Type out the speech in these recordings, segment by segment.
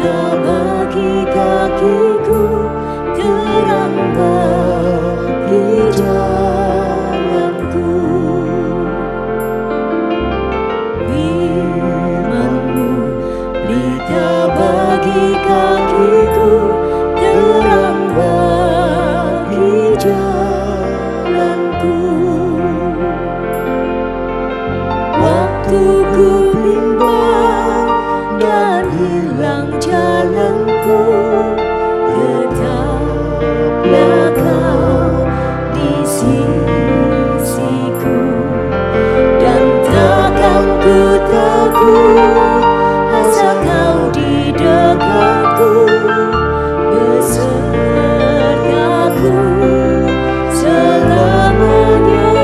bagi kakiku, terang bagi jalanku. Firman-Mu pelita bagi kakiku, terang bagi jalanku. Waktu ku bimbang dan hilang jalanku, tetaplah Kau di sisiku, dan takkan ku takut asal Kau di dekatku, besertaku selamanya.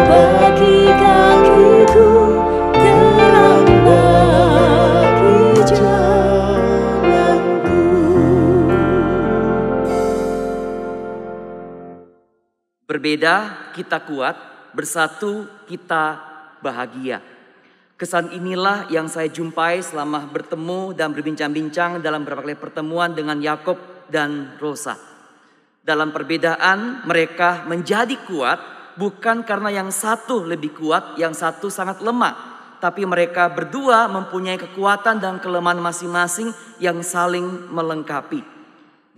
Bagi kakiku, terang bagi jalanku. Berbeda kita kuat, bersatu kita bahagia. Kesan inilah yang saya jumpai selama bertemu dan berbincang-bincang dalam beberapa kali pertemuan dengan Yakub dan Rosa. Dalam perbedaan mereka menjadi kuat bukan karena yang satu lebih kuat, yang satu sangat lemah. Tapi mereka berdua mempunyai kekuatan dan kelemahan masing-masing yang saling melengkapi.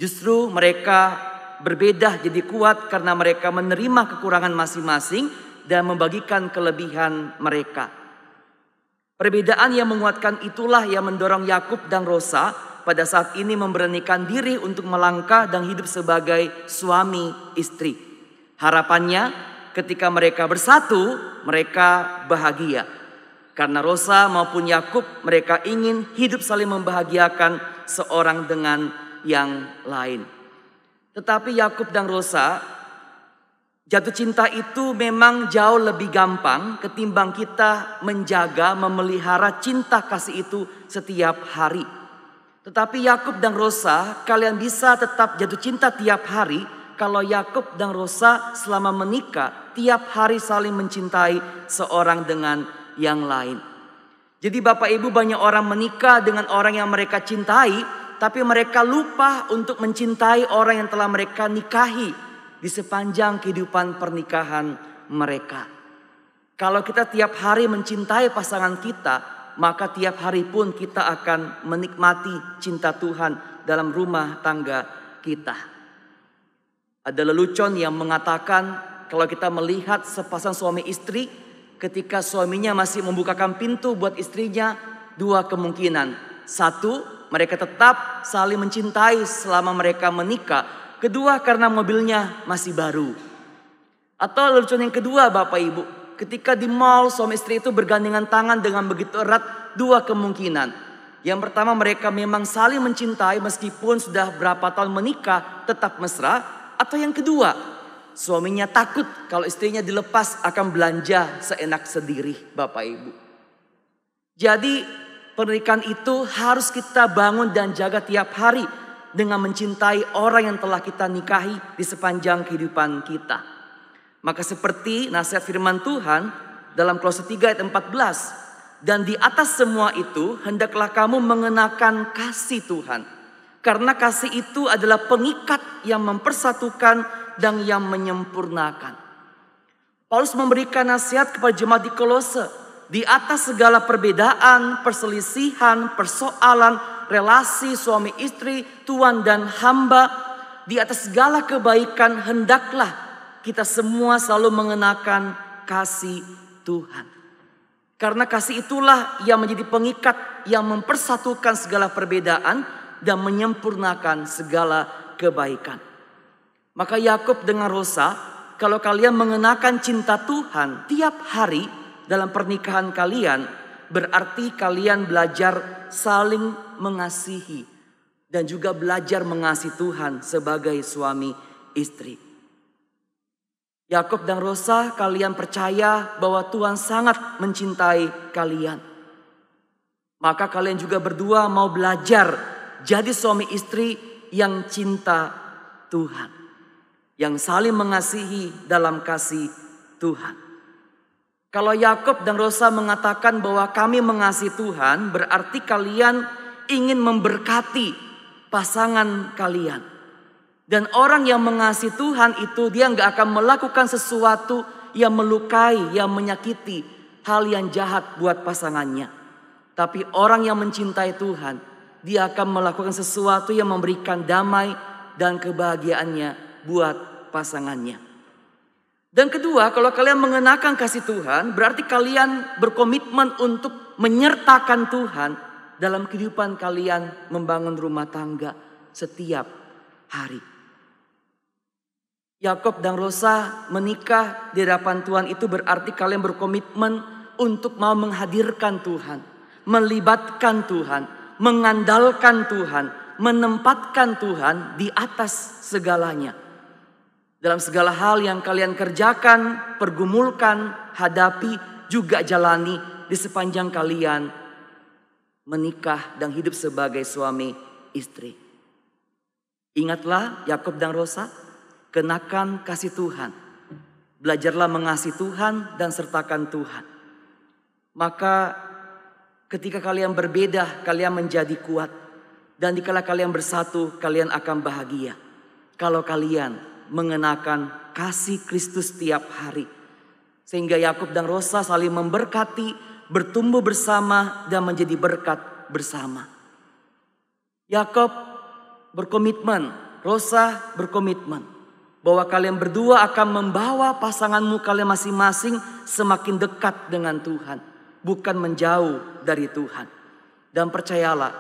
Justru mereka berbeda jadi kuat karena mereka menerima kekurangan masing-masing dan membagikan kelebihan mereka. Perbedaan yang menguatkan itulah yang mendorong Yakub dan Rosa pada saat ini memberanikan diri untuk melangkah dan hidup sebagai suami istri. Harapannya ketika mereka bersatu, mereka bahagia. Karena Rosa maupun Yakub, mereka ingin hidup saling membahagiakan seorang dengan yang lain. Tetapi Yakub dan Rosa, jatuh cinta itu memang jauh lebih gampang ketimbang kita menjaga, memelihara cinta kasih itu setiap hari. Tetapi Yakub dan Rosa, kalian bisa tetap jatuh cinta tiap hari kalau Yakub dan Rosa selama menikah tiap hari saling mencintai seorang dengan yang lain. Jadi Bapak Ibu, banyak orang menikah dengan orang yang mereka cintai, tapi mereka lupa untuk mencintai orang yang telah mereka nikahi di sepanjang kehidupan pernikahan mereka. Kalau kita tiap hari mencintai pasangan kita, maka tiap hari pun kita akan menikmati cinta Tuhan dalam rumah tangga kita. Ada lelucon yang mengatakan kalau kita melihat sepasang suami istri, ketika suaminya masih membukakan pintu buat istrinya, dua kemungkinan. Satu, mereka tetap saling mencintai selama mereka menikah. Kedua, karena mobilnya masih baru. Atau lelucon yang kedua Bapak Ibu, ketika di mall suami istri itu bergandengan tangan dengan begitu erat, dua kemungkinan. Yang pertama, mereka memang saling mencintai meskipun sudah berapa tahun menikah, tetap mesra. Atau yang kedua, suaminya takut kalau istrinya dilepas akan belanja seenak sendiri Bapak Ibu. Jadi pernikahan itu harus kita bangun dan jaga tiap hari dengan mencintai orang yang telah kita nikahi di sepanjang kehidupan kita. Maka seperti nasihat firman Tuhan dalam Kolose 3 ayat 14. Dan di atas semua itu hendaklah kamu mengenakan kasih Tuhan. Karena kasih itu adalah pengikat yang mempersatukan dan yang menyempurnakan. Paulus memberikan nasihat kepada jemaat di Kolose. Di atas segala perbedaan, perselisihan, persoalan, relasi suami istri, tuan dan hamba. Di atas segala kebaikan hendaklah kita semua selalu mengenakan kasih Tuhan. Karena kasih itulah yang menjadi pengikat yang mempersatukan segala perbedaan dan menyempurnakan segala kebaikan. Maka Yakub dengan Rosa, kalau kalian mengenakan cinta Tuhan tiap hari dalam pernikahan kalian, berarti kalian belajar saling mengasihi dan juga belajar mengasihi Tuhan sebagai suami istri. Yakub dan Rosa, kalian percaya bahwa Tuhan sangat mencintai kalian. Maka kalian juga berdua mau belajar jadi suami istri yang cinta Tuhan. yang saling mengasihi dalam kasih Tuhan. Kalau Yakub dan Rosa mengatakan bahwa kami mengasihi Tuhan, berarti kalian ingin memberkati pasangan kalian. Dan orang yang mengasihi Tuhan itu dia nggak akan melakukan sesuatu yang melukai, yang menyakiti, hal yang jahat buat pasangannya. Tapi orang yang mencintai Tuhan, dia akan melakukan sesuatu yang memberikan damai dan kebahagiaannya buat pasangannya. Dan kedua, kalau kalian mengenakan kasih Tuhan, berarti kalian berkomitmen untuk menyertakan Tuhan dalam kehidupan kalian membangun rumah tangga setiap hari. Yakub dan Rosa menikah di hadapan Tuhan itu berarti kalian berkomitmen untuk mau menghadirkan Tuhan, melibatkan Tuhan, mengandalkan Tuhan, menempatkan Tuhan di atas segalanya. Dalam segala hal yang kalian kerjakan, pergumulkan, hadapi, juga jalani di sepanjang kalian menikah dan hidup sebagai suami istri. Ingatlah Yakub dan Rosa, kenakan kasih Tuhan. Belajarlah mengasihi Tuhan dan sertakan Tuhan. Maka ketika kalian berbeda, kalian menjadi kuat. Dan dikala kalian bersatu, kalian akan bahagia. Kalau kalian mengenakan kasih Kristus setiap hari. Sehingga Yakub dan Rosa saling memberkati, bertumbuh bersama dan menjadi berkat bersama. Yakub berkomitmen, Rosa berkomitmen bahwa kalian berdua akan membawa pasanganmu kalian masing-masing semakin dekat dengan Tuhan, bukan menjauh dari Tuhan. Dan percayalah,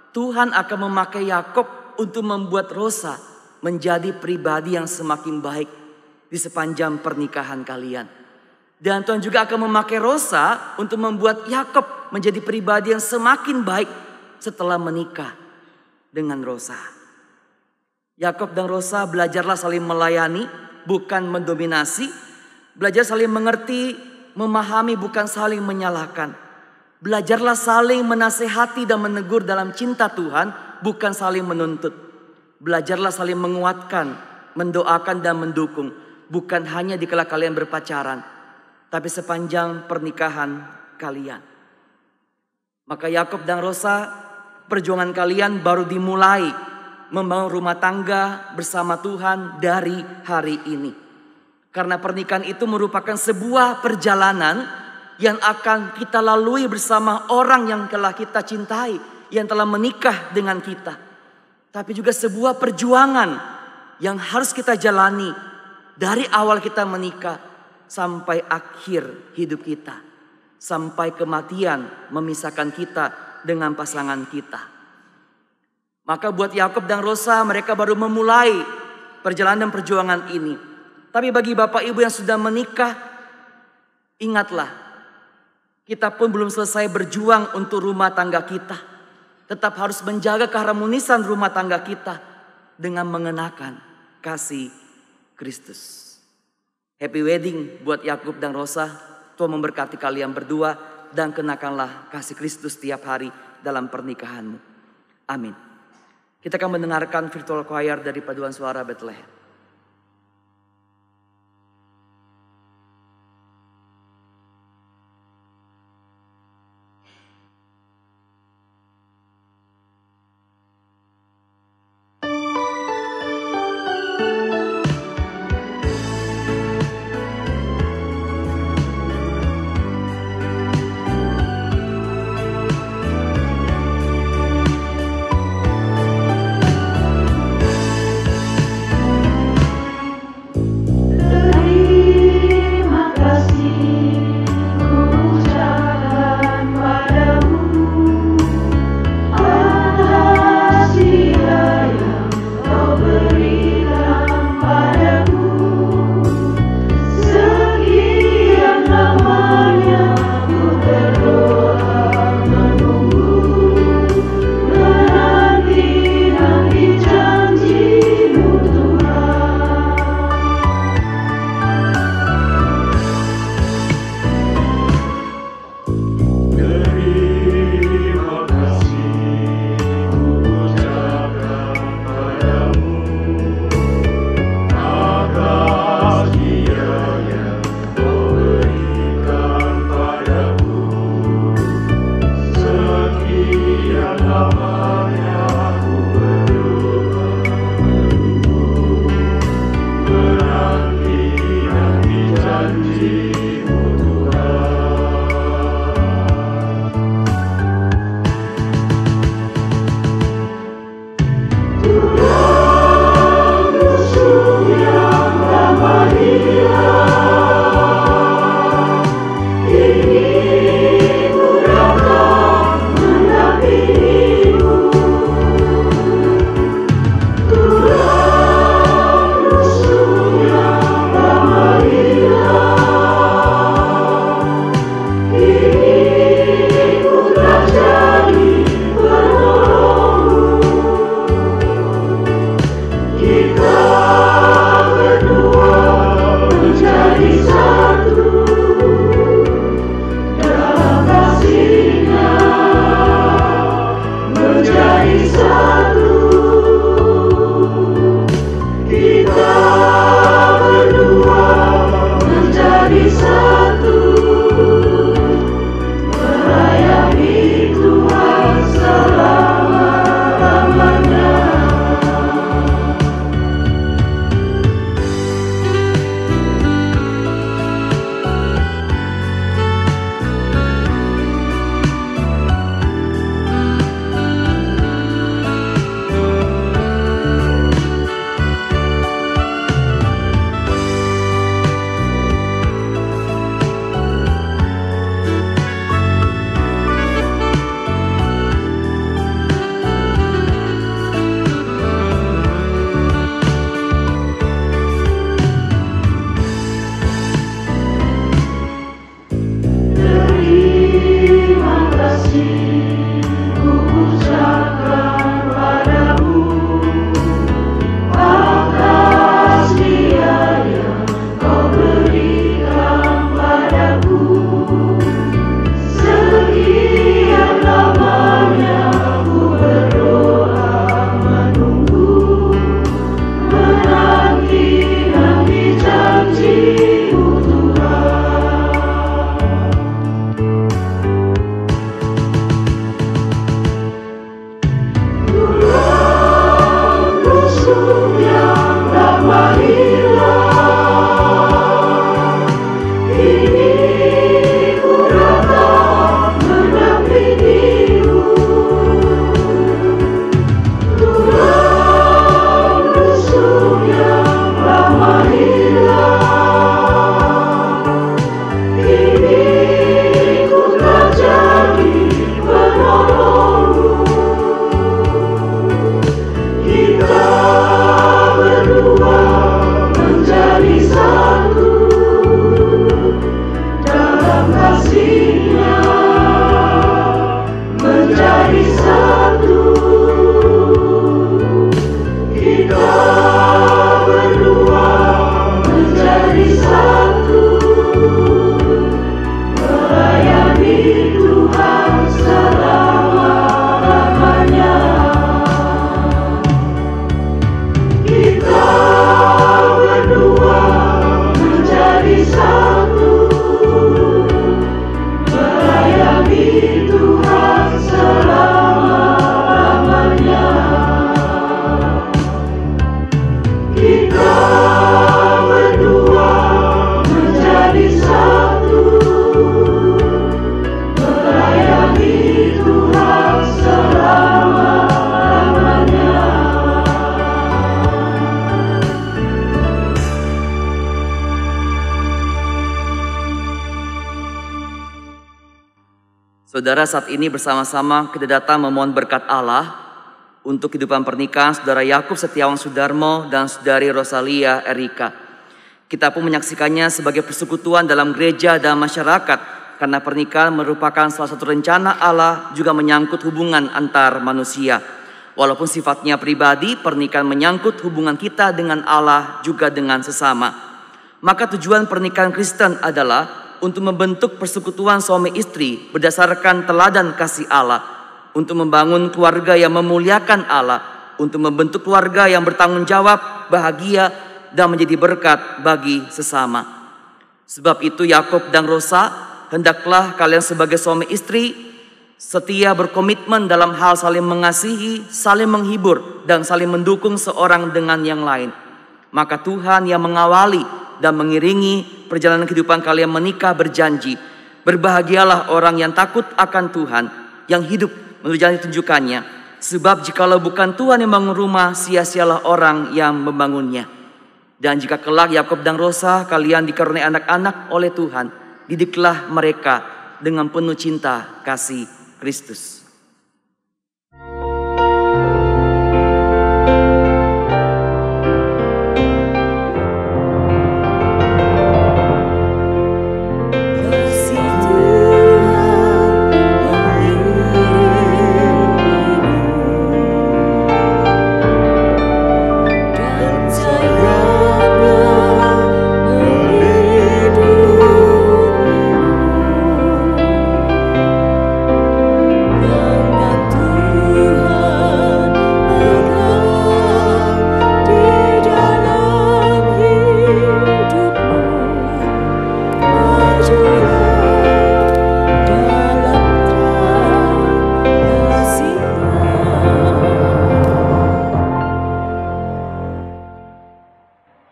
Tuhan akan memakai Yakub untuk membuat Rosa menjadi pribadi yang semakin baik di sepanjang pernikahan kalian. Dan Tuhan juga akan memakai Rosa untuk membuat Yakub menjadi pribadi yang semakin baik setelah menikah dengan Rosa. Yakub dan Rosa belajarlah saling melayani, bukan mendominasi. Belajar saling mengerti, memahami, bukan saling menyalahkan. Belajarlah saling menasehati dan menegur dalam cinta Tuhan, bukan saling menuntut. Belajarlah saling menguatkan, mendoakan dan mendukung. Bukan hanya dikala kalian berpacaran, tapi sepanjang pernikahan kalian. Maka Yakub dan Rosa, perjuangan kalian baru dimulai membangun rumah tangga bersama Tuhan dari hari ini. Karena pernikahan itu merupakan sebuah perjalanan yang akan kita lalui bersama orang yang telah kita cintai, yang telah menikah dengan kita. Tapi juga sebuah perjuangan yang harus kita jalani dari awal kita menikah sampai akhir hidup kita. Sampai kematian memisahkan kita dengan pasangan kita. Maka buat Yakub dan Rosa, mereka baru memulai perjalanan perjuangan ini. Tapi bagi Bapak Ibu yang sudah menikah, ingatlah, kita pun belum selesai berjuang untuk rumah tangga kita. Tetap harus menjaga keharmonisan rumah tangga kita dengan mengenakan kasih Kristus. Happy wedding buat Yakub dan Rosa. Tuhan memberkati kalian berdua dan kenakanlah kasih Kristus setiap hari dalam pernikahanmu. Amin. Kita akan mendengarkan virtual choir dari Paduan Suara Bethlehem. Saudara, saat ini bersama-sama kita datang memohon berkat Allah untuk kehidupan pernikahan Saudara Yakub Setiawan Sudarmo dan Saudari Rosalia Erika. Kita pun menyaksikannya sebagai persekutuan dalam gereja dan masyarakat, karena pernikahan merupakan salah satu rencana Allah, juga menyangkut hubungan antar manusia. Walaupun sifatnya pribadi, pernikahan menyangkut hubungan kita dengan Allah juga dengan sesama. Maka tujuan pernikahan Kristen adalah untuk membentuk persekutuan suami istri berdasarkan teladan kasih Allah, untuk membangun keluarga yang memuliakan Allah, untuk membentuk keluarga yang bertanggung jawab, bahagia, dan menjadi berkat bagi sesama. Sebab itu Yakub dan Rosa, hendaklah kalian sebagai suami istri setia berkomitmen dalam hal saling mengasihi, saling menghibur, dan saling mendukung seorang dengan yang lain. Maka Tuhan yang mengawali dan mengiringi perjalanan kehidupan kalian menikah berjanji, berbahagialah orang yang takut akan Tuhan, yang hidup menurut jalan tunjukkannya. Sebab jikalau bukan Tuhan yang membangun rumah, sia-sialah orang yang membangunnya. Dan jika kelak Yakub dan Rosa kalian dikaruniai anak-anak oleh Tuhan, didiklah mereka dengan penuh cinta kasih Kristus.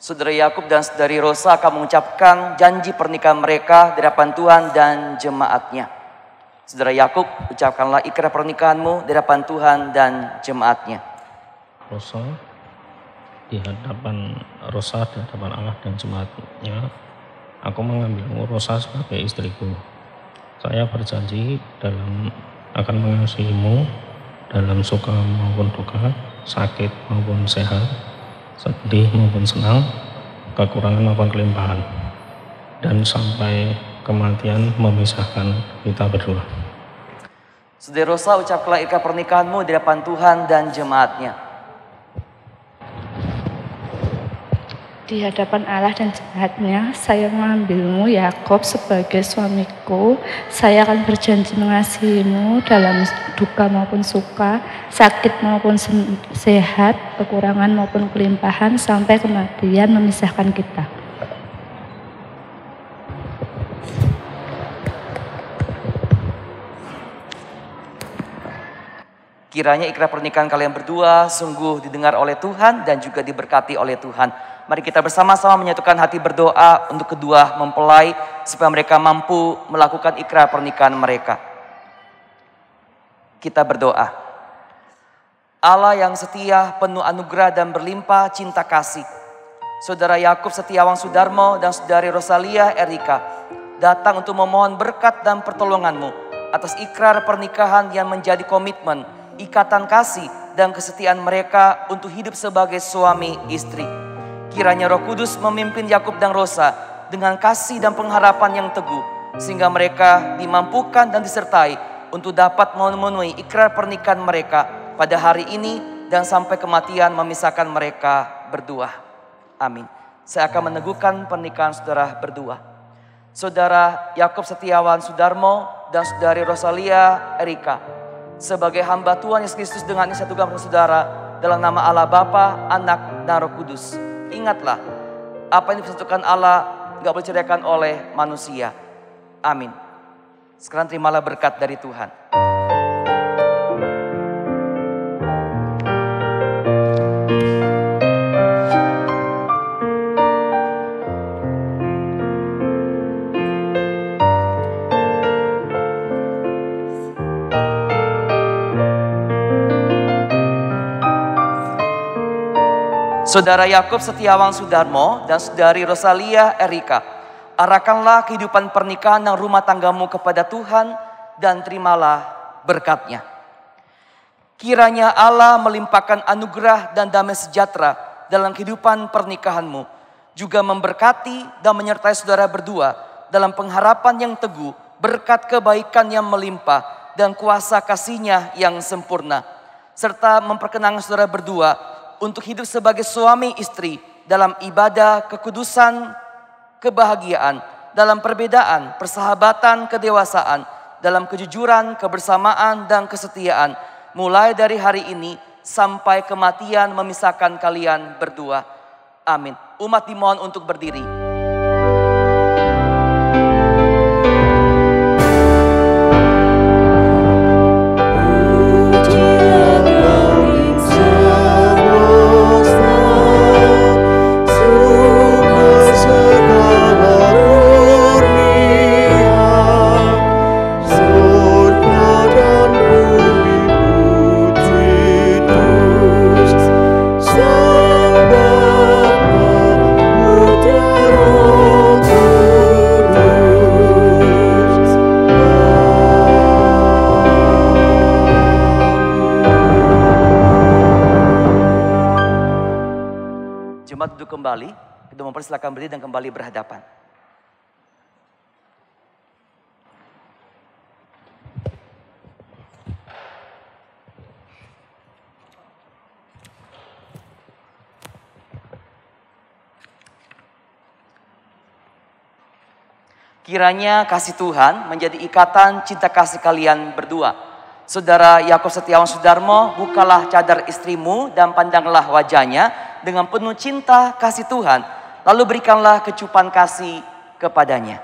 Saudara Yakub dan Saudari Rosa akan mengucapkan janji pernikahan mereka di hadapan Tuhan dan jemaatnya. Saudara Yakub, ucapkanlah ikrar pernikahanmu di hadapan Tuhan dan jemaatnya. Rosa, di hadapan Allah dan jemaatnya, aku mengambilmu Rosa sebagai istriku. Saya berjanji akan mengasihimu dalam suka maupun duka, sakit maupun sehat, sedih maupun senang, kekurangan maupun kelimpahan, dan sampai kematian memisahkan kita berdua. Saudara Rosa, ucapkanlah ikrar pernikahanmu di hadapan Tuhan dan jemaatnya. Di hadapan Allah dan jemaatnya, saya mengambilmu Yakub sebagai suamiku. Saya akan berjanji mengasihimu dalam duka maupun suka, sakit maupun sehat, kekurangan maupun kelimpahan, sampai kematian memisahkan kita. Kiranya ikrar pernikahan kalian berdua sungguh didengar oleh Tuhan dan juga diberkati oleh Tuhan. Mari kita bersama-sama menyatukan hati berdoa untuk kedua mempelai supaya mereka mampu melakukan ikrar pernikahan mereka. Kita berdoa. Allah yang setia, penuh anugerah dan berlimpah cinta kasih, Saudara Yakub Setiawan Sudarmo dan Saudari Rosalia Erika datang untuk memohon berkat dan pertolongan-Mu atas ikrar pernikahan yang menjadi komitmen, ikatan kasih dan kesetiaan mereka untuk hidup sebagai suami istri. Kiranya Roh Kudus memimpin Yakub dan Rosa dengan kasih dan pengharapan yang teguh, sehingga mereka dimampukan dan disertai untuk dapat memenuhi ikrar pernikahan mereka pada hari ini dan sampai kematian memisahkan mereka berdua. Amin. Saya akan meneguhkan pernikahan saudara berdua. Saudara Yakub Setiawan Sudarmo dan Saudari Rosalia Erika sebagai hamba Tuhan Yesus Kristus dengan disatukan saudara dalam nama Allah Bapa, Anak, dan Roh Kudus. Ingatlah, apa yang disatukan Allah gak boleh diceraikan oleh manusia. Amin. Sekarang terimalah berkat dari Tuhan. Saudara Yakub Setiawan Sudarmo dan Saudari Rosalia Erika, arahkanlah kehidupan pernikahan dan rumah tanggamu kepada Tuhan dan terimalah berkat-Nya. Kiranya Allah melimpahkan anugerah dan damai sejahtera dalam kehidupan pernikahanmu, juga memberkati dan menyertai saudara berdua dalam pengharapan yang teguh, berkat kebaikan yang melimpah dan kuasa kasih-Nya yang sempurna, serta memperkenankan saudara berdua untuk hidup sebagai suami istri dalam ibadah, kekudusan, kebahagiaan, dalam perbedaan, persahabatan, kedewasaan, dalam kejujuran, kebersamaan, dan kesetiaan, mulai dari hari ini sampai kematian memisahkan kalian berdua. Amin. Umat dimohon untuk berdiri. Jemaat duduk kembali, kita mempersilakan berdiri dan kembali berhadapan. Kiranya kasih Tuhan menjadi ikatan cinta kasih kalian berdua. Saudara Yakob Setiawan Sudarmo, bukalah cadar istrimu dan pandanglah wajahnya dengan penuh cinta kasih Tuhan, lalu berikanlah kecupan kasih kepadanya.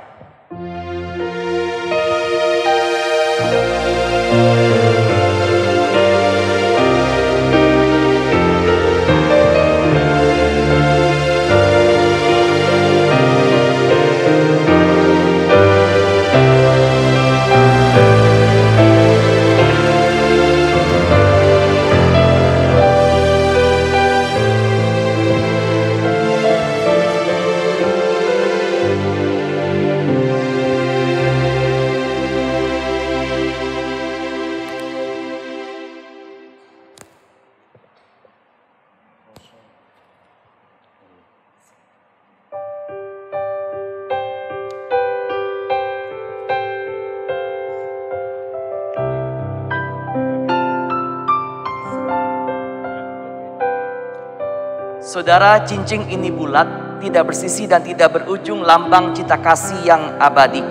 Saudara, cincin ini bulat, tidak bersisi dan tidak berujung, lambang cinta kasih yang abadi.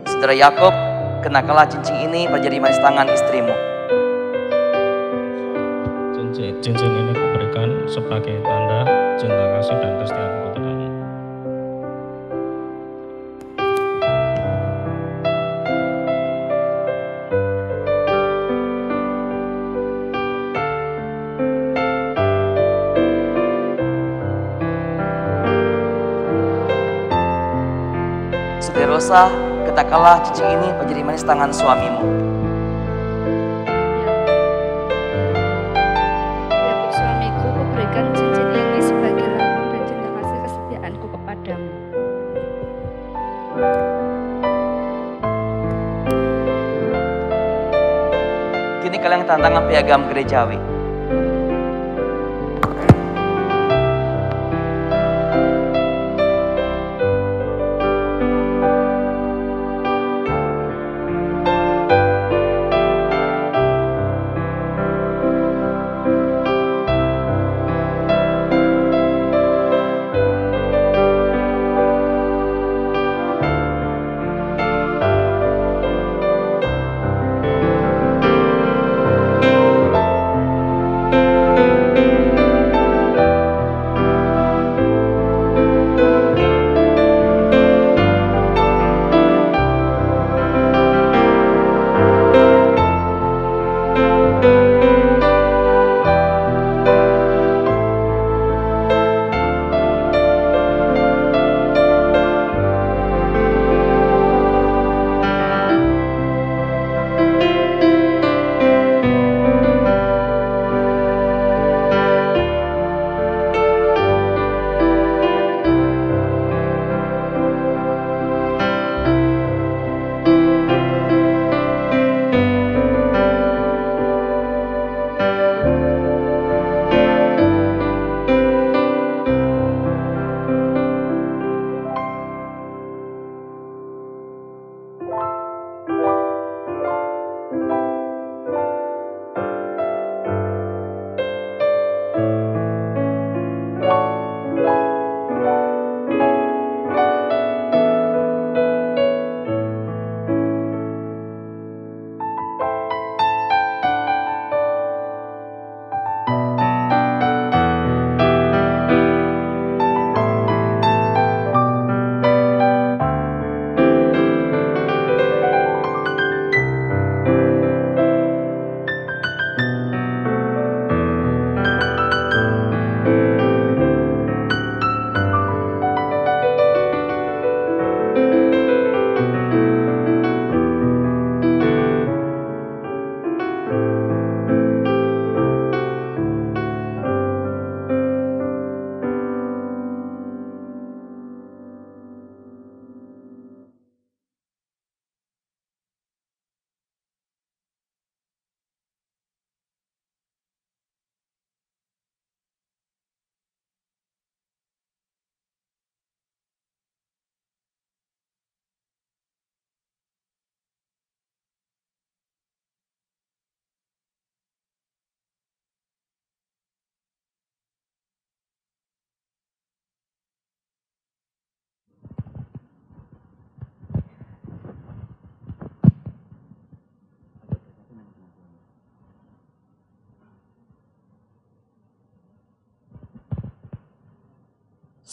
Saudara Yakob, kenakanlah cincin ini menjadi manis tangan istrimu. Cincin ini kuberikan sebagai tanda cinta kasih dan kesetiaanku terhadapmu. Saudara Rosa, kenakanlah cincin ini menjadi manis tangan suamimu. Yakob suamiku, kuberikan cincin ini sebagai lambang dan cinta kasih kesetiaanku kepadamu. Kini kalian tanda tangan piagam gerejawi.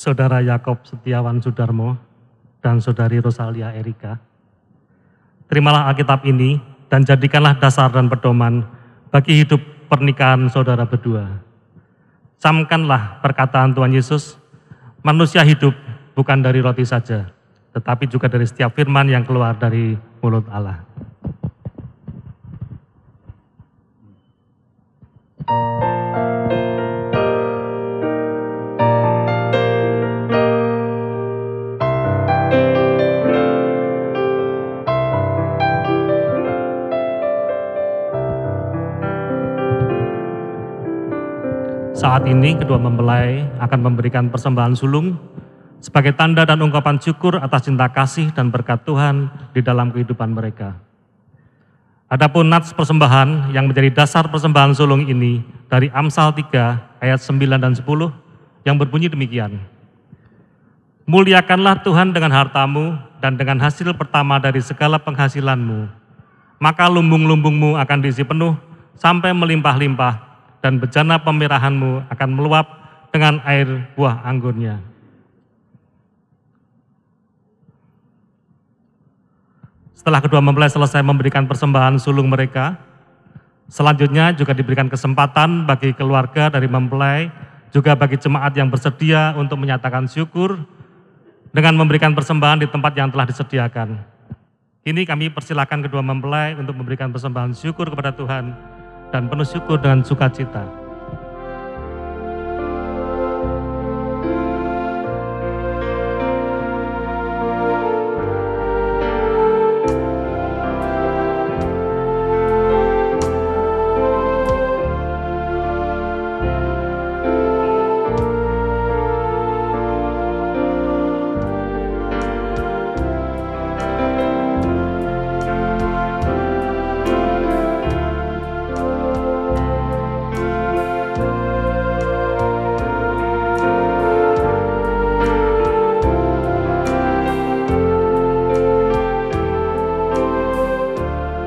Saudara Yakob Setiawan Sudarmo, dan Saudari Rosalia Erika. Terimalah Alkitab ini dan jadikanlah dasar dan pedoman bagi hidup pernikahan saudara berdua. Camkanlah perkataan Tuhan Yesus, manusia hidup bukan dari roti saja, tetapi juga dari setiap firman yang keluar dari mulut Allah. Saat ini kedua mempelai akan memberikan persembahan sulung sebagai tanda dan ungkapan syukur atas cinta kasih dan berkat Tuhan di dalam kehidupan mereka. Adapun nats persembahan yang menjadi dasar persembahan sulung ini dari Amsal 3 ayat 9 dan 10 yang berbunyi demikian. Muliakanlah Tuhan dengan hartamu dan dengan hasil pertama dari segala penghasilanmu, maka lumbung-lumbungmu akan diisi penuh sampai melimpah-limpah, dan bejana pemerahanmu akan meluap dengan air buah anggurnya. Setelah kedua mempelai selesai memberikan persembahan sulung mereka, selanjutnya juga diberikan kesempatan bagi keluarga dari mempelai, juga bagi jemaat yang bersedia untuk menyatakan syukur dengan memberikan persembahan di tempat yang telah disediakan. Kini kami persilakan kedua mempelai untuk memberikan persembahan syukur kepada Tuhan dan penuh syukur dengan sukacita.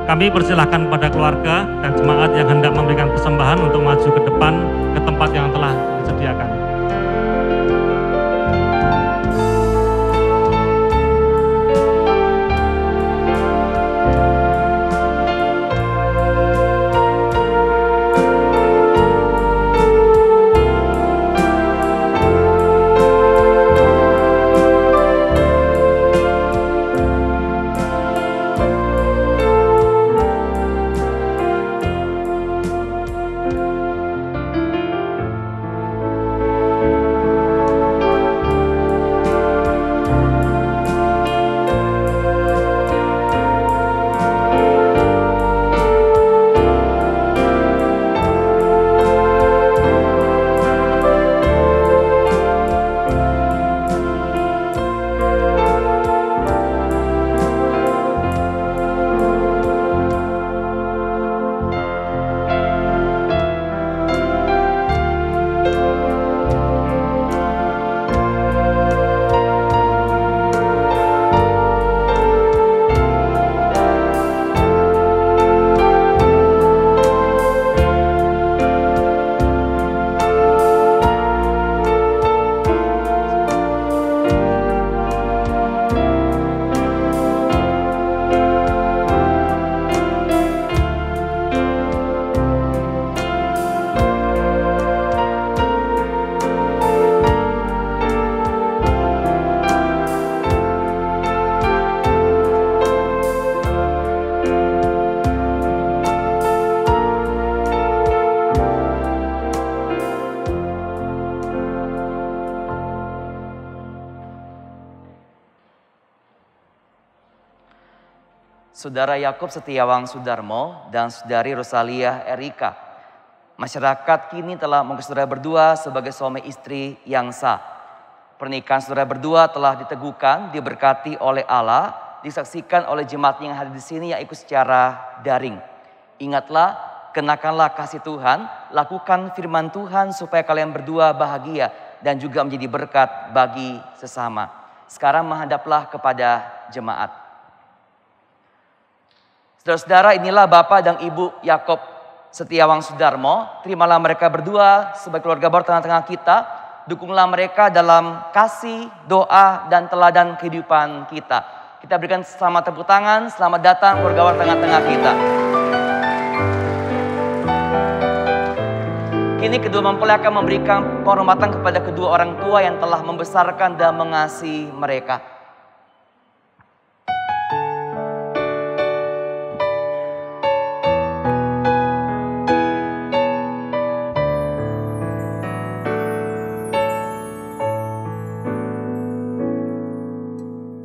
Kami persilahkan kepada keluarga dan jemaat yang hendak memberikan persembahan untuk maju ke depan ke tempat yang telah disediakan. Saudara Yakob Setiawan Sudarmo dan Saudari Rosalia Erika. Masyarakat kini telah menganggap saudara berdua sebagai suami istri yang sah. Pernikahan saudara berdua telah diteguhkan, diberkati oleh Allah, disaksikan oleh jemaat yang hadir di sini yang ikut secara daring. Ingatlah, kenakanlah kasih Tuhan, lakukan firman Tuhan supaya kalian berdua bahagia dan juga menjadi berkat bagi sesama. Sekarang menghadaplah kepada jemaat. Saudara-saudara, inilah Bapak dan Ibu Yakob Setiawan Sudarmo. Terimalah mereka berdua sebagai keluarga baru tengah-tengah kita. Dukunglah mereka dalam kasih, doa, dan teladan kehidupan kita. Kita berikan selamat tepuk tangan, selamat datang keluarga Warta tengah-tengah kita. Kini kedua mempelai akan memberikan penghormatan kepada kedua orang tua yang telah membesarkan dan mengasihi mereka.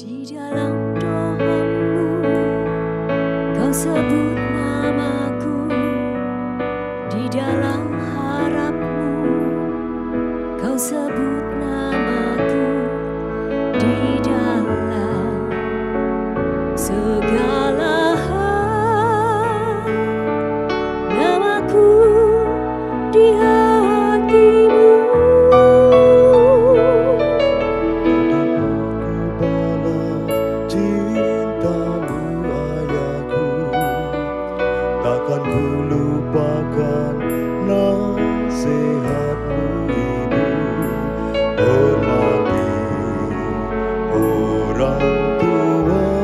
Di dalam doamu kau sebut namaku, di dalam harapmu kau sebut namaku, di dalam segala hal namaku di hatimu. Cintamu ayahku, takkan ku lupakan nasihatmu ibu. Hormati orang tuamu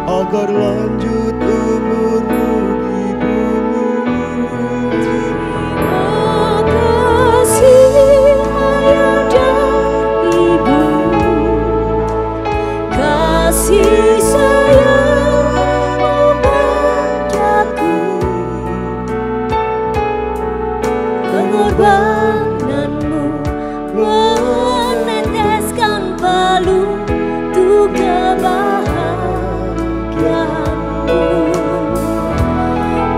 agar lanjut umurmu di bumi. Terima kasih ayah dan ibu, kasih sayangmu padaku, pengorbananmu meneteskan palu untuk kebahagiaanmu.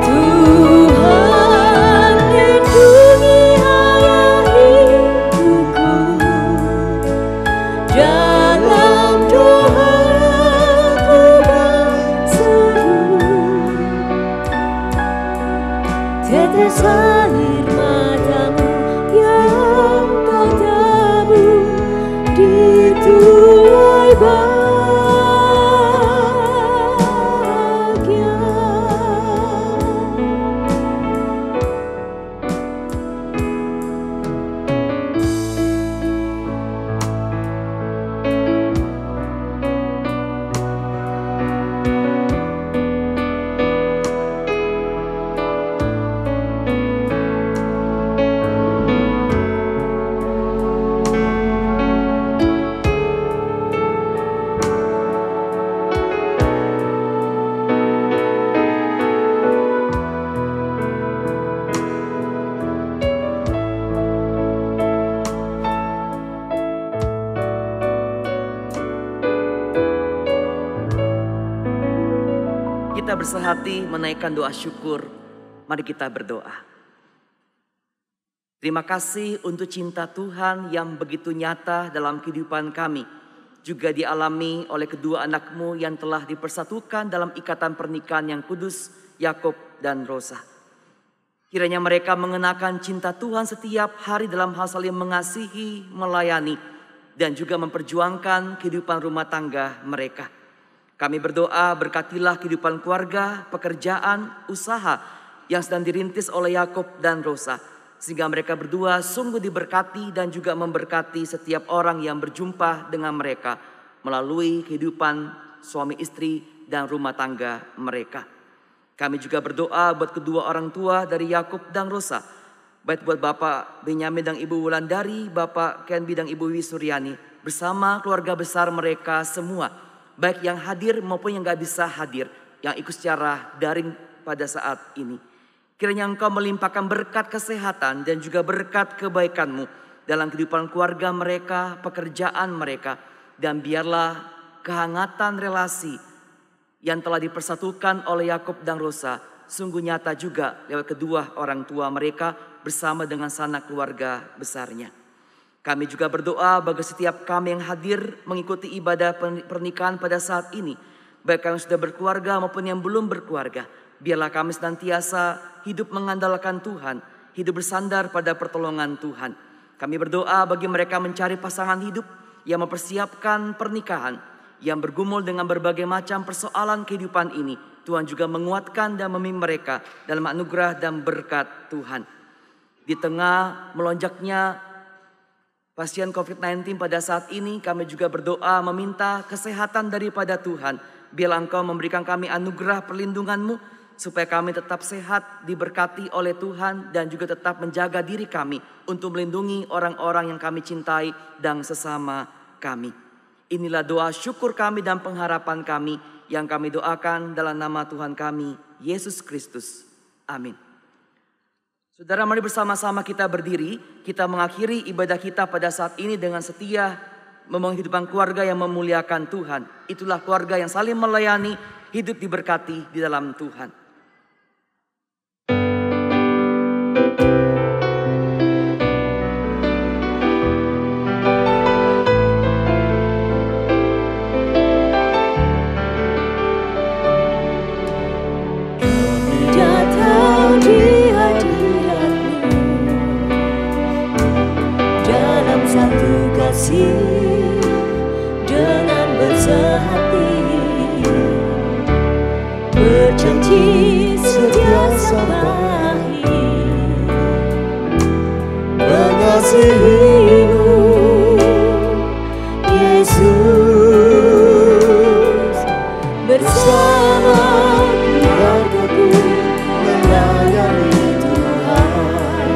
Tuhan lindungi ayah ibuku, dalam doaku berseru, tetes air matamu yang kau tabur di tuai bahagia. Kita bersehati menaikkan doa syukur. Mari kita berdoa. Terima kasih untuk cinta Tuhan yang begitu nyata dalam kehidupan kami. Juga dialami oleh kedua anakmu yang telah dipersatukan dalam ikatan pernikahan yang kudus, Yakob dan Rosa. Kiranya mereka mengenakan cinta Tuhan setiap hari dalam hal saling mengasihi, melayani, dan juga memperjuangkan kehidupan rumah tangga mereka. Kami berdoa berkatilah kehidupan keluarga, pekerjaan, usaha yang sedang dirintis oleh Yakob dan Rosa. Sehingga mereka berdua sungguh diberkati dan juga memberkati setiap orang yang berjumpa dengan mereka melalui kehidupan suami istri dan rumah tangga mereka. Kami juga berdoa buat kedua orang tua dari Yakob dan Rosa. Baik buat Bapak Benyamin dan Ibu Wulandari, Bapak Kenbi dan Ibu Wisuryani, bersama keluarga besar mereka semua. Baik yang hadir maupun yang gak bisa hadir, yang ikut secara daring pada saat ini. Kiranya Engkau melimpahkan berkat kesehatan dan juga berkat kebaikan-Mu dalam kehidupan keluarga mereka, pekerjaan mereka. Dan biarlah kehangatan relasi yang telah dipersatukan oleh Yakob dan Rosa sungguh nyata juga lewat kedua orang tua mereka bersama dengan sanak keluarga besarnya. Kami juga berdoa bagi setiap kami yang hadir mengikuti ibadah pernikahan pada saat ini. Baik yang sudah berkeluarga maupun yang belum berkeluarga. Biarlah kami senantiasa hidup mengandalkan Tuhan. Hidup bersandar pada pertolongan Tuhan. Kami berdoa bagi mereka mencari pasangan hidup yang mempersiapkan pernikahan. Yang bergumul dengan berbagai macam persoalan kehidupan ini. Tuhan juga menguatkan dan memimpin mereka dalam anugerah dan berkat Tuhan. Di tengah melonjaknya pasien COVID-19 pada saat ini, kami juga berdoa meminta kesehatan daripada Tuhan. Biarlah Engkau memberikan kami anugerah perlindungan-Mu, supaya kami tetap sehat, diberkati oleh Tuhan, dan juga tetap menjaga diri kami untuk melindungi orang-orang yang kami cintai dan sesama kami. Inilah doa syukur kami dan pengharapan kami yang kami doakan dalam nama Tuhan kami, Yesus Kristus. Amin. Saudara, mari bersama-sama kita berdiri. Kita mengakhiri ibadah kita pada saat ini dengan setia membangun kehidupan keluarga yang memuliakan Tuhan. Itulah keluarga yang saling melayani, hidup diberkati di dalam Tuhan. Datang di hadirat-Mu dalam satu kasih dengan bersehati, berjanji setia sampai mengasihi-Mu, Yesus. Bersama keluargaku melayani Tuhan,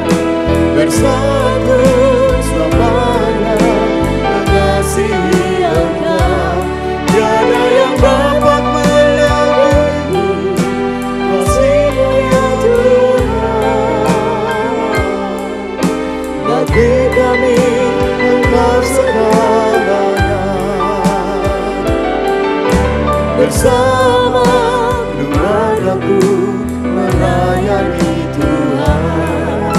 bersatu selamanya mengasihi Engkau. Tiada yang dapat melebihi kasih-Mu ya Tuhan. Bagi kami Engkau segalanya. Bersama keluargaku melayani Tuhan,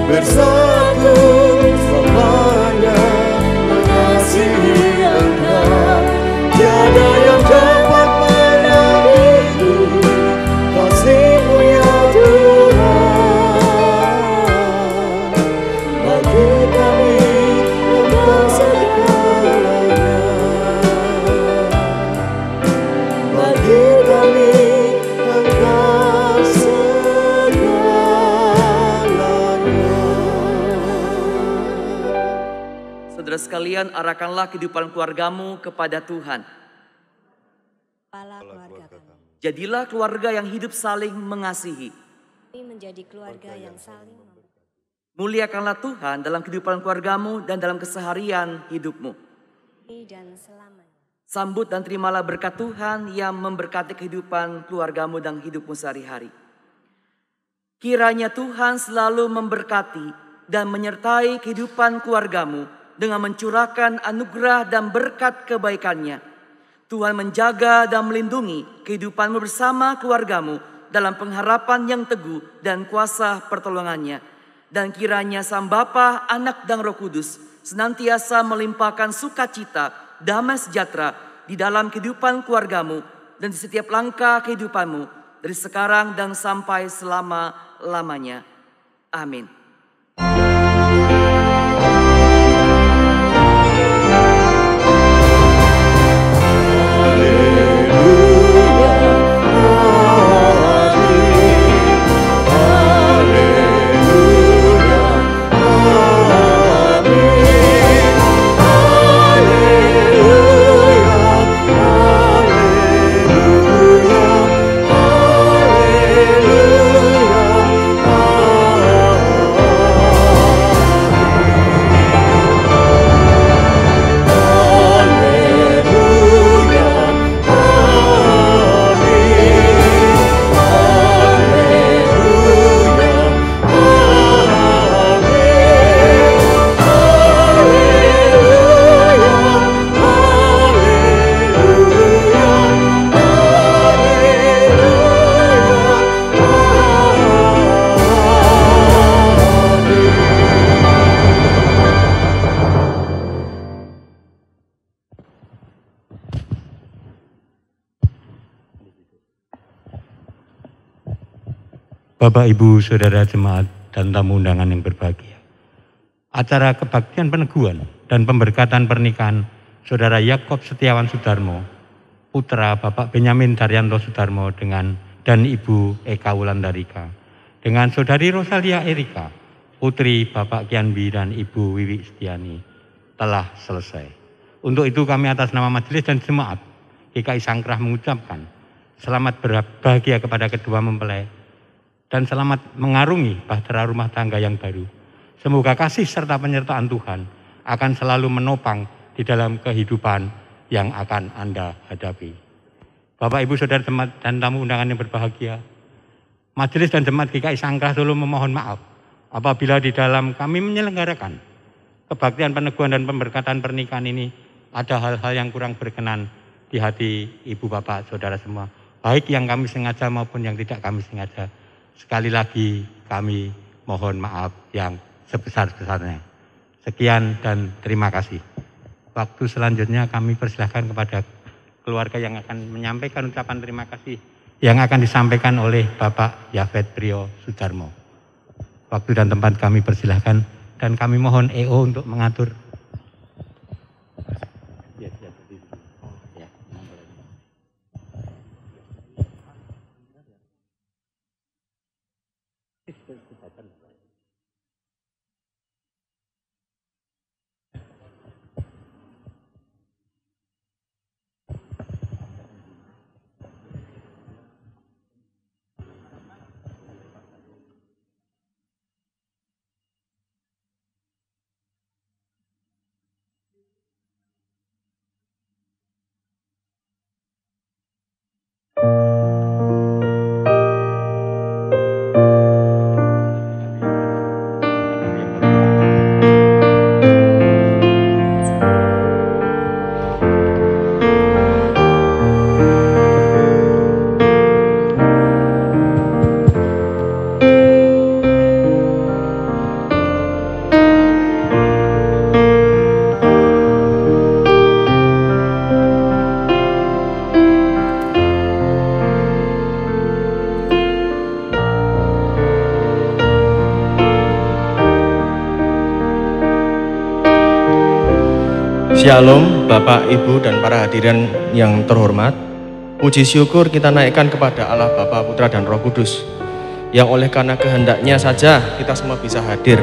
bersatu selamanya mengasihi Engkau. Tiada yang dapat melebihi kasih-Mu ya Tuhan. Bagi kami Engkau segalanya. Bagi kami Engkau segalanya. Saudara sekalian, arahkanlah kehidupan keluargamu kepada Tuhan. Kepala keluarga kami. Jadilah keluarga yang hidup saling mengasihi. Kami menjadi keluarga yang saling Muliakanlah Tuhan dalam kehidupan keluargamu dan dalam keseharian hidupmu. memberkati dan selamanya. Sambut dan terimalah berkat Tuhan yang memberkati kehidupan keluargamu dan hidupmu sehari-hari. Kiranya Tuhan selalu memberkati dan menyertai kehidupan keluargamu dengan mencurahkan anugerah dan berkat kebaikannya. Tuhan menjaga dan melindungi kehidupanmu bersama keluargamu dalam pengharapan yang teguh dan kuasa pertolongannya. Dan kiranya Sang Bapa, Anak dan Roh Kudus senantiasa melimpahkan sukacita, damai sejahtera di dalam kehidupan keluargamu dan di setiap langkah kehidupanmu dari sekarang dan sampai selama-lamanya. Amin. Bapak, Ibu, Saudara Jemaat, dan tamu undangan yang berbahagia. Acara kebaktian peneguhan dan pemberkatan pernikahan Saudara Yakob Setiawan Sudarmo, putra Bapak Benyamin Daryanto Sudarmo dan Ibu Eka Wulandarika, dengan Saudari Rosalia Erika putri Bapak Kianbi dan Ibu Wiwi Setiani telah selesai. Untuk itu kami atas nama majelis dan jemaat GKI Sangkrah mengucapkan selamat berbahagia kepada kedua mempelai dan selamat mengarungi bahtera rumah tangga yang baru. Semoga kasih serta penyertaan Tuhan akan selalu menopang di dalam kehidupan yang akan Anda hadapi. Bapak, Ibu, Saudara, jemaat dan tamu undangan yang berbahagia, majelis dan jemaat GKI Sangkrah Solo memohon maaf apabila di dalam kami menyelenggarakan kebaktian peneguhan dan pemberkatan pernikahan ini ada hal-hal yang kurang berkenan di hati Ibu, Bapak, Saudara semua, baik yang kami sengaja maupun yang tidak kami sengaja. Sekali lagi kami mohon maaf yang sebesar-besarnya. Sekian dan terima kasih. Waktu selanjutnya kami persilahkan kepada keluarga yang akan menyampaikan ucapan terima kasih yang akan disampaikan oleh Bapak Yafet Priyo Sudarmo. Waktu dan tempat kami persilahkan dan kami mohon EO untuk mengatur. Shalom Bapak, Ibu, dan para hadirin yang terhormat. Puji syukur kita naikkan kepada Allah Bapa, Putra, dan Roh Kudus, yang oleh karena kehendaknya saja kita semua bisa hadir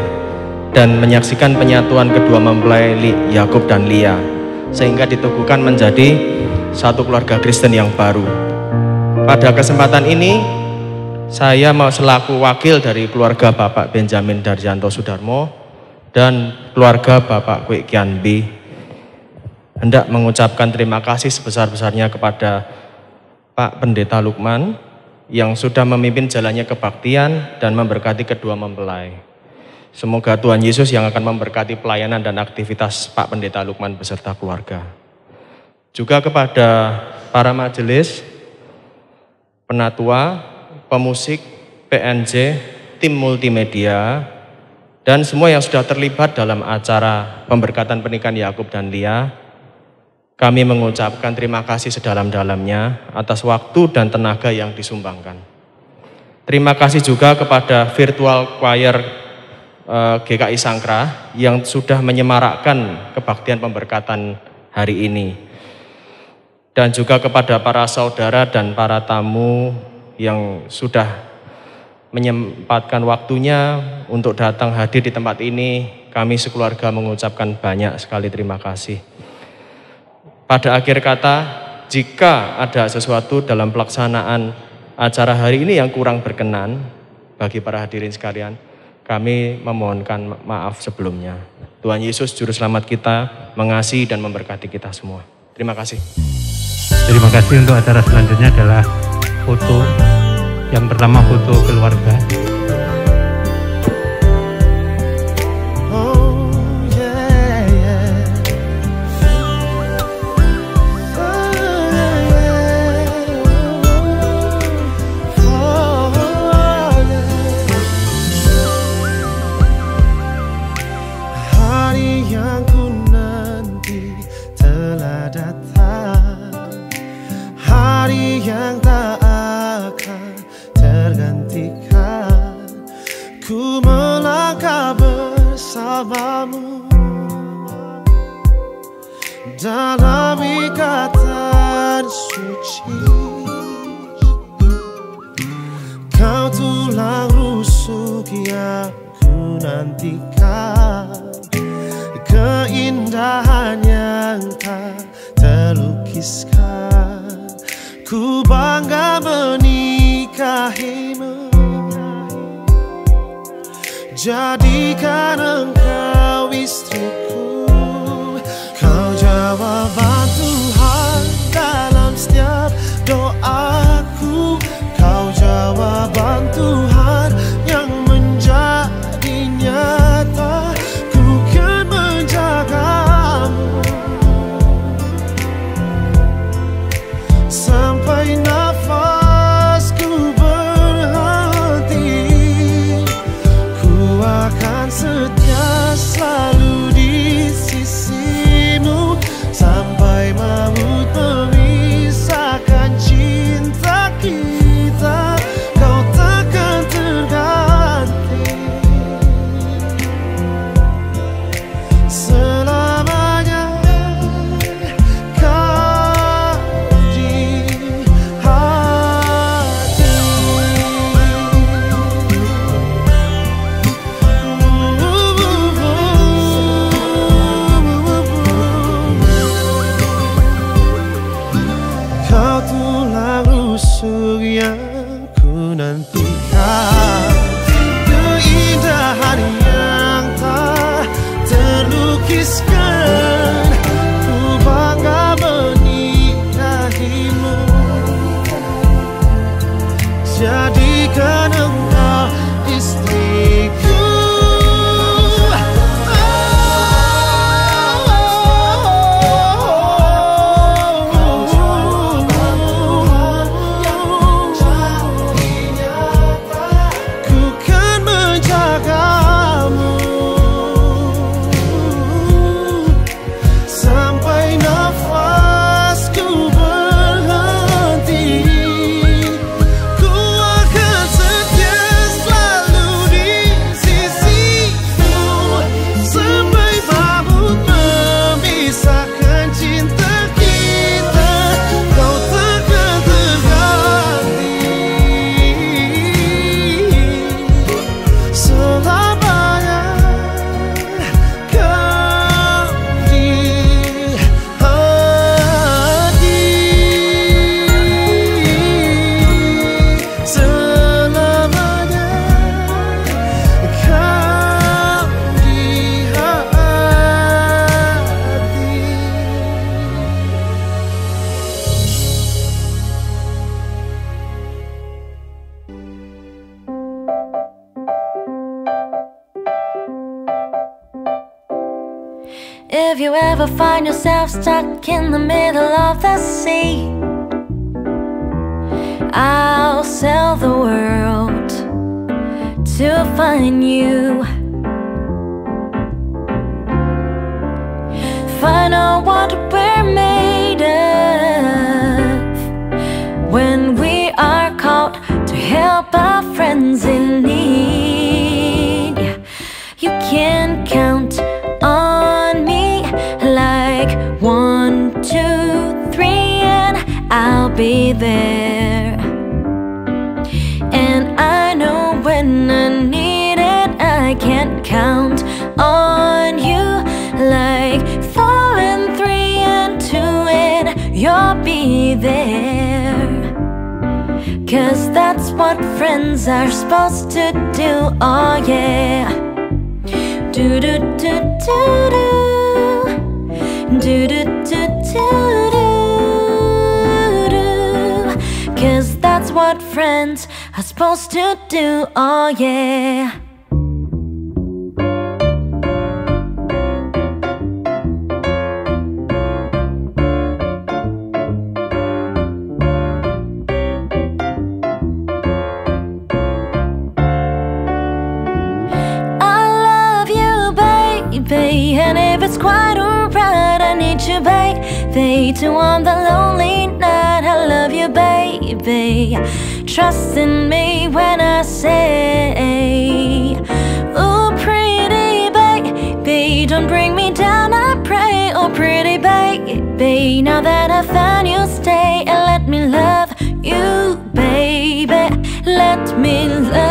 dan menyaksikan penyatuan kedua mempelai Yakub dan Lia, sehingga diteguhkan menjadi satu keluarga Kristen yang baru. Pada kesempatan ini saya mau selaku wakil dari keluarga Bapak Benjamin Darjanto Sudarmo dan keluarga Bapak Kwek Kianbi hendak mengucapkan terima kasih sebesar-besarnya kepada Pak Pendeta Lukman yang sudah memimpin jalannya kebaktian dan memberkati kedua mempelai. Semoga Tuhan Yesus yang akan memberkati pelayanan dan aktivitas Pak Pendeta Lukman beserta keluarga. Juga kepada para majelis, penatua, pemusik, PNJ, tim multimedia, dan semua yang sudah terlibat dalam acara pemberkatan pernikahan Yakub dan Lia. Kami mengucapkan terima kasih sedalam-dalamnya atas waktu dan tenaga yang disumbangkan. Terima kasih juga kepada virtual choir GKI Sangkrah yang sudah menyemarakkan kebaktian pemberkatan hari ini. Dan juga kepada para saudara dan para tamu yang sudah menyempatkan waktunya untuk datang hadir di tempat ini. Kami sekeluarga mengucapkan banyak sekali terima kasih. Pada akhir kata, jika ada sesuatu dalam pelaksanaan acara hari ini yang kurang berkenan bagi para hadirin sekalian, kami memohonkan maaf sebelumnya. Tuhan Yesus Juru Selamat kita mengasihi dan memberkati kita semua. Terima kasih. Terima kasih. Untuk acara selanjutnya adalah foto. Yang pertama foto keluarga. Yang tak akan tergantikan, ku melangkah bersamamu dalam ikatan suci. Kau tulang rusuk yang ku nantikan keindahan yang tak terlukiskan. Ku bangga menikahimu, jadikan engkau istriku. Kau jawaban Tuhan dalam setiap doaku. Kau jawaban Tuhan yang menjadi nyata. Ku kan menjagamu sampai nafasku berhenti. Ku akan setia selalu di sisimu sampai maut memisahkan cinta kita. Kau takkan terganti selamanya. Kau di hati. Kau tulang rusuk yang ku nantikan, keindahan yang tak terlukiskan. Ku bangga menikahimu, jadikan engkau istriku. Ku kan menjagamu sampai nafasku berhenti. Ku akan setia selalu di sisimu sampai maut memisahkan cinta kita. Kau takkan terganti selamanya. Kau di hati selamanya. Kau di hati. If you ever find yourself stuck in the middle of the sea, I'll sail the world to find you. Find out what we're made of when we are called to help our friends in need. You can count on me like 1, 2, 3, and I'll be there. And I know when I need it, I can count on you like 4 and 3 and 2, and you'll be there. 'Cause that's what friends are supposed to do, oh yeah. Do do do do do, do do do do do, 'cause that's what friends are supposed to do, oh yeah. And if it's quite alright, I need you, baby, to on the lonely night. I love you, baby. Trust in me when I say, oh, pretty baby, don't bring me down, I pray. Oh, pretty baby, now that I found you, stay and let me love you, baby. Let me love